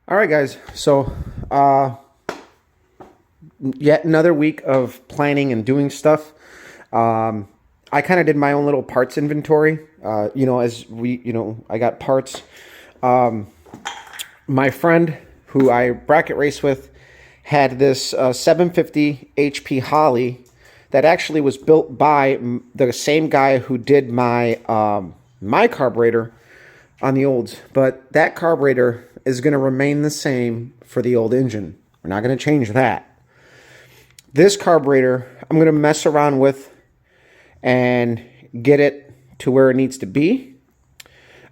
All right, guys. So, yet another week of planning and doing stuff. I kind of did my own little parts inventory. I got parts. My friend who I bracket race with had this 750 HP Holly that actually was built by the same guy who did my carburetor on the olds. But that carburetor is going to remain the same for the old engine. We're not going to change that. This carburetor, I'm going to mess around with and get it to where it needs to be.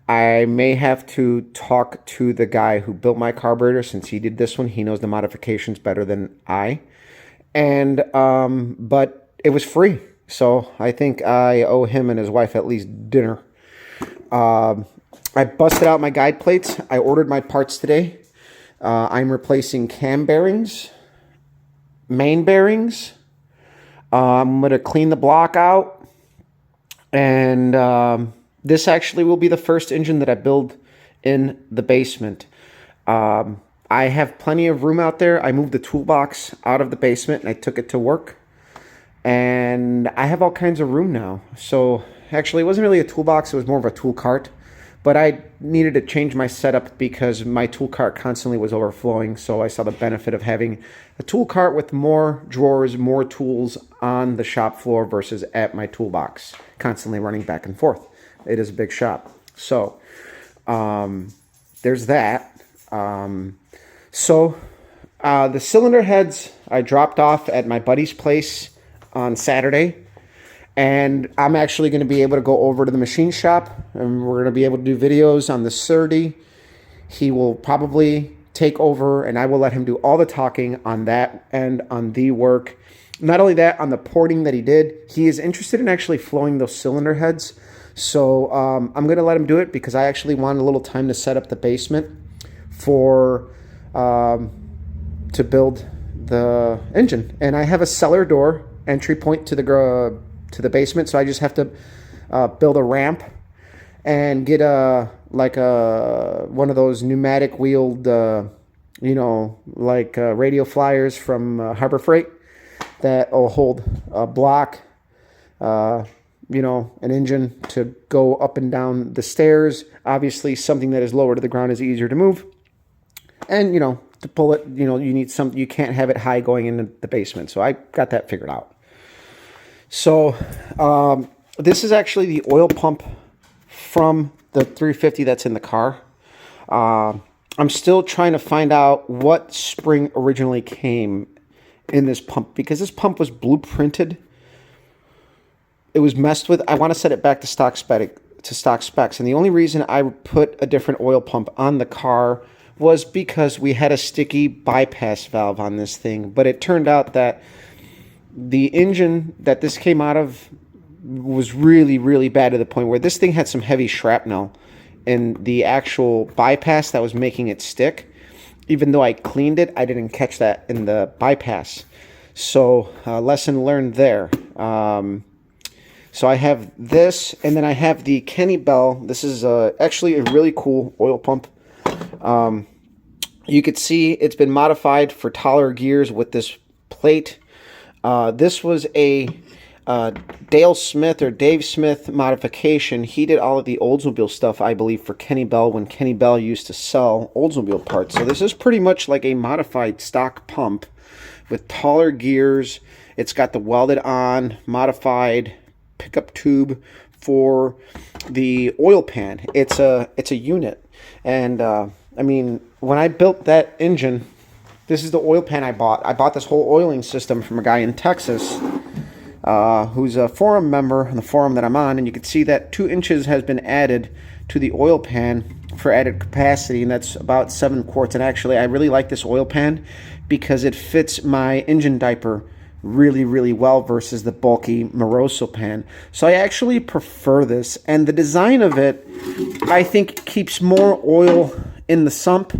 I may have to talk to the guy who built my carburetor since he did this one. He knows the modifications better than I. But it was free. So I think I owe him and his wife at least dinner. I busted out my guide plates. I ordered my parts today. I'm replacing cam bearings, main bearings. I'm going to clean the block out. And this actually will be the first engine that I build in the basement. I have plenty of room out there. I moved the toolbox out of the basement and I took it to work. And I have all kinds of room now. So actually it wasn't really a toolbox. It was more of a tool cart. But I needed to change my setup because my tool cart constantly was overflowing. So I saw the benefit of having a tool cart with more drawers, more tools on the shop floor versus at my toolbox, constantly running back and forth. It is a big shop. So there's that. The cylinder heads I dropped off at my buddy's place on Saturday. And I'm actually going to be able to go over to the machine shop and we're going to be able to do videos on the Surdy. He will probably take over and I will let him do all the talking on that and on the work. Not only that, on the porting that he did, he is interested in actually flowing those cylinder heads. So I'm going to let him do it because I actually want a little time to set up the basement for to build the engine. And I have a cellar door entry point to the basement, so I just have to build a ramp and get one of those pneumatic wheeled radio flyers from Harbor Freight that will hold a block, an engine to go up and down the stairs. Obviously something that is lower to the ground is easier to move, and to pull it, you can't have it high going into the basement. So I got that figured out. So this is actually the oil pump from the 350 that's in the car. I'm still trying to find out what spring originally came in this pump because this pump was blueprinted. It was messed with. I want to set it back to stock specs. And the only reason I put a different oil pump on the car was because we had a sticky bypass valve on this thing. But it turned out that the engine that this came out of was really, really bad to the point where this thing had some heavy shrapnel in the actual bypass that was making it stick. Even though I cleaned it, I didn't catch that in the bypass. So lesson learned there. So I have this, and then I have the Kenny Bell. This is actually a really cool oil pump. You could see it's been modified for taller gears with this plate. This was a Dale Smith or Dave Smith modification. He did all of the Oldsmobile stuff, I believe, for Kenny Bell when Kenny Bell used to sell Oldsmobile parts. So this is pretty much like a modified stock pump with taller gears. It's got the welded on, modified pickup tube for the oil pan. It's a unit. And when I built that engine, this is the oil pan I bought. I bought this whole oiling system from a guy in Texas who's a forum member on the forum that I'm on. And you can see that 2 inches has been added to the oil pan for added capacity. And that's about 7 quarts. And actually, I really like this oil pan because it fits my engine diaper really, really well versus the bulky Moroso pan. So I actually prefer this. And the design of it, I think, keeps more oil in the sump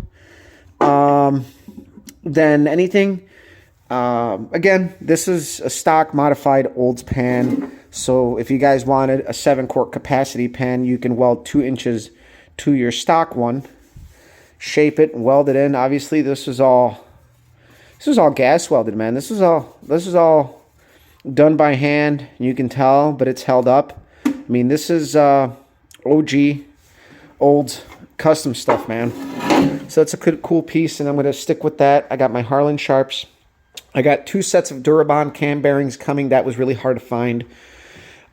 than anything. Again, this is a stock modified Olds pan. So if you guys wanted a 7 quart capacity pan, you can weld 2 inches to your stock one. shape it and weld it in. Obviously, this is all gas welded, man. This is all done by hand. You can tell, but it's held up. I mean, this is OG, old custom stuff, man. So that's a cool piece, and I'm going to stick with that. I got my Harlan Sharps. I got 2 sets of Durabond cam bearings coming. That was really hard to find.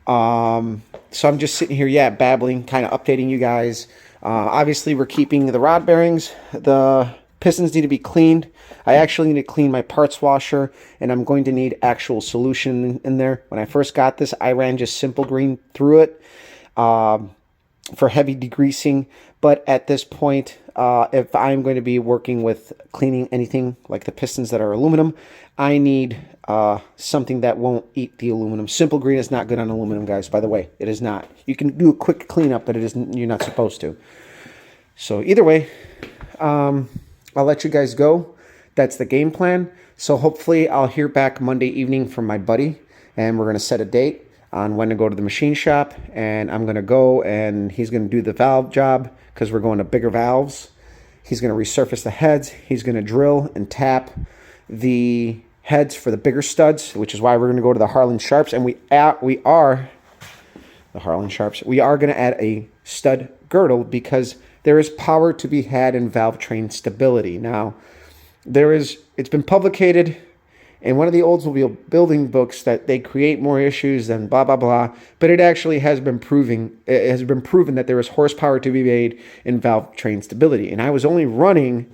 So I'm just sitting here, babbling, kind of updating you guys. Obviously, we're keeping the rod bearings. The pistons need to be cleaned. I actually need to clean my parts washer, and I'm going to need actual solution in there. When I first got this, I ran just simple green through it for heavy degreasing. But at this point, if I'm going to be working with cleaning anything like the pistons that are aluminum, I need something that won't eat the aluminum. Simple green is not good on aluminum, guys, by the way. It is not. You can do a quick cleanup, but you're not supposed to. So either way, I'll let you guys go. That's the game plan. So hopefully I'll hear back Monday evening from my buddy, and we're going to set a date on when to go to the machine shop, and I'm going to go, and he's going to do the valve job because we're going to bigger valves. He's going to resurface the heads. He's going to drill and tap the heads for the bigger studs, which is why we're going to go to the Harlan Sharps, and we are the Harlan Sharps. We are going to add a stud girdle because there is power to be had in valve train stability. Now, it's been publicated in one of the Oldsmobile building books that they create more issues than blah, blah, blah. But it actually has been proven that there is horsepower to be made in valve train stability. And I was only running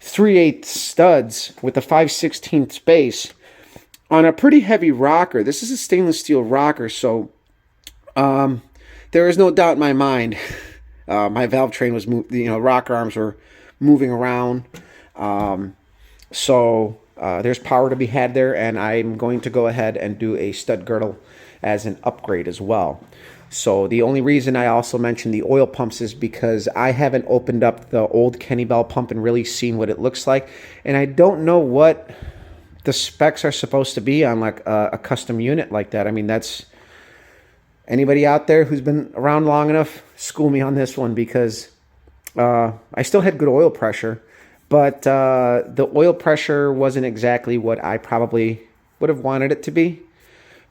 3/8 studs with a 5/16 base on a pretty heavy rocker. This is a stainless steel rocker, so there is no doubt in my mind. My valve train was rocker arms were moving around. So there's power to be had there, and I'm going to go ahead and do a stud girdle as an upgrade as well. So the only reason I also mentioned the oil pumps is because I haven't opened up the old Kenny Bell pump and really seen what it looks like, and I don't know what the specs are supposed to be on like a custom unit like that. I mean, that's anybody out there who's been around long enough, school me on this one, because I still had good oil pressure. But the oil pressure wasn't exactly what I probably would have wanted it to be.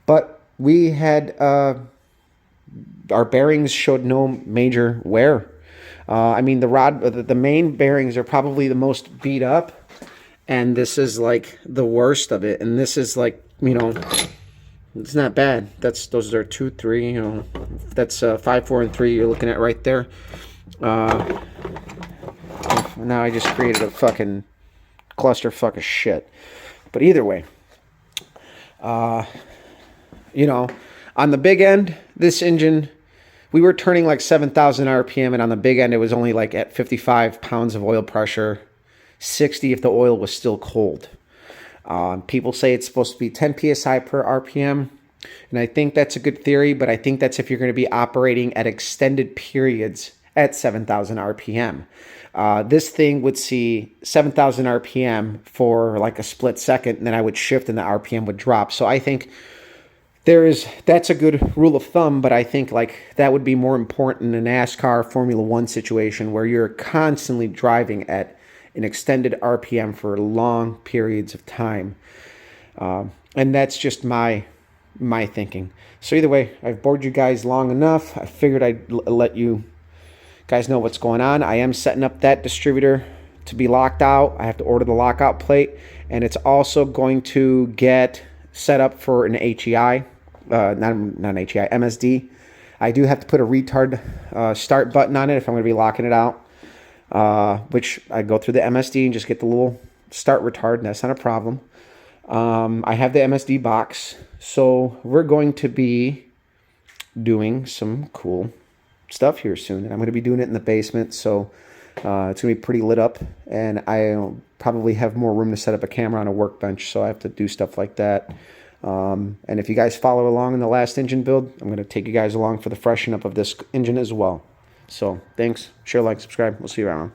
But we had, our bearings showed no major wear. I mean, the main bearings are probably the most beat up. And this is like the worst of it. And this is like, it's not bad. Those are 2, 3, that's 5, 4, and 3 you're looking at right there. Now I just created a fucking clusterfuck of shit. But either way, on the big end, this engine, we were turning like 7,000 RPM, and on the big end, it was only like at 55 pounds of oil pressure, 60 if the oil was still cold. People say it's supposed to be 10 PSI per RPM, and I think that's a good theory, but I think that's if you're going to be operating at extended periods at 7,000 RPM. This thing would see 7,000 RPM for like a split second, and then I would shift and the RPM would drop. So I think that's a good rule of thumb, but I think like that would be more important in a NASCAR Formula One situation where you're constantly driving at an extended RPM for long periods of time. And that's just my thinking. So either way, I've bored you guys long enough. I figured I'd let you guys know what's going on. I am setting up that distributor to be locked out. I have to order the lockout plate, and it's also going to get set up for an HEI, not an HEI, MSD. I do have to put a retard start button on it if I'm going to be locking it out, which I go through the MSD and just get the little start retard, and that's not a problem. I have the MSD box, so we're going to be doing some cool stuff here soon, and I'm going to be doing it in the basement, so it's going to be pretty lit up, and I'll probably have more room to set up a camera on a workbench, so I have to do stuff like that. And if you guys follow along in the last engine build, I'm going to take you guys along for the freshen up of this engine as well. So thanks, share, like, subscribe. We'll see you around.